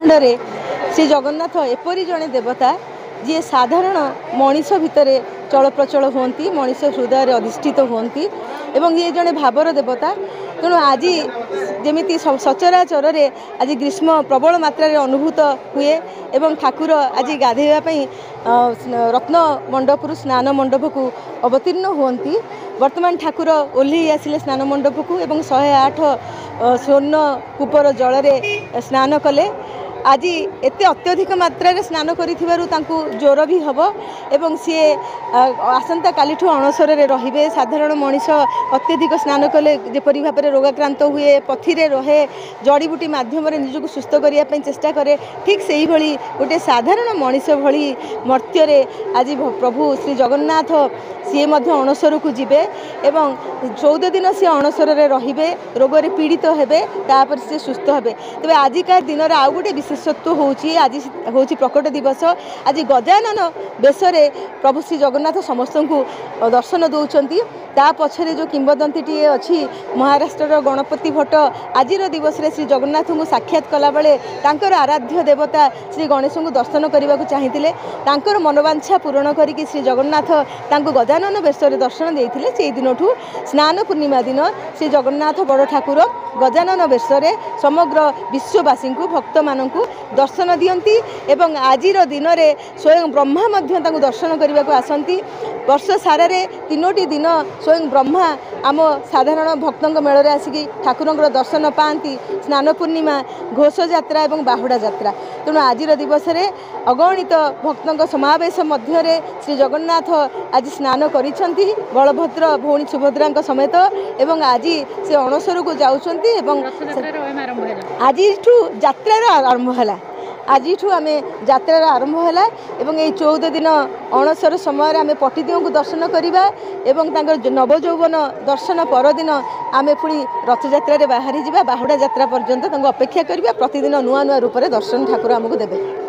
ब्रह्मांड श्री जगन्नाथ एपरी जड़े देवता जी साधारण मनीष भितर चल प्रचल होती मनीष हृदय अधिष्ठित होती एवं ये जड़े भावर देवता तेणु आज जमी सचराचर आज ग्रीष्म प्रबल मात्रा अनुभूत हुए एवं ठाकुर आज गाधेवाई रत्न मंडप स्नान मंडप को अवतीर्ण होती। वर्तमान ठाकुर ओह्लि आसिले स्नान मंडप को एवं 108 स्वर्ण कूपर जल स्नान कले। आज एते अत्यधिक मात्रा स्नान करूँ ज्वर भी हम एवं सी आसंता काली अणसर रे साधारण मनीष अत्यधिक स्नान कले जेपरी भाव में रोगाक्रांत हुए पथी रहे जड़ीबूटी मध्यम निजक सुस्थ करने चेष्टा करे ठीक से ही भली गोटे साधारण मनीष भली मर्त्य आज प्रभु श्री जगन्नाथ सी अणसर को जीवे एवं 14 दिन सी अणसर रे रोग पीड़ित हेबे तापर सी सुस्थ हेबे। तेज आजिका दिन आउ गोटे विशेषत्व होची आज होची प्रकट दिवस। आज गजानन बेश प्रभु श्री जगन्नाथ समस्त को दर्शन दौरान ता पछरे जो किंवदंती टी अच्छी महाराष्ट्र गणपति भट्ट आज दिवस रे श्री जगन्नाथ को साक्षात कला बेले तांकर आराध्य देवता श्री गणेश को दर्शन करने को चाहिए तांकर मनोवांछा पूरण करिक श्री जगन्नाथ तांको गजानन बेश दर्शन देते से दिन स्नान पूर्णिमा दिन श्री जगन्नाथ बड़ ठाकुर गजानन बेश समग्र विश्ववासी को भक्त मान दर्शन दियंती एवं आज दिन में स्वयं ब्रह्मा दर्शन करने को आसती। वर्ष सारे 3टी दिन स्वयं ब्रह्मा आम साधारण भक्तों मेल आसिक ठाकुर दर्शन पाती स्नान पूर्णिमा घोष यात्रा और बाहुड़ा यात्रा। तेणु आज दिवस अगणित भक्तों समावेश मध्य श्री जगन्नाथ आज स्नान करिसेंती बलभद्र भौणी सुभद्रा समेत एवं आज से अणसर को जाउछंती एवं आज यात्रा आरंभ है। आज आम यात्रा आरंभ है एवं ये 14 दिन अणसर समय आम पटिदियों को दर्शन करवा एवं नवजौवन दर्शन परदिन आम पुणी रथ यात्रा बाहरी जा बाहुड़ा यात्रा पर्यंत अपेक्षा करवा प्रतिदिन नुआ नुआ रूप से दर्शन ठाकुर आमको देवे।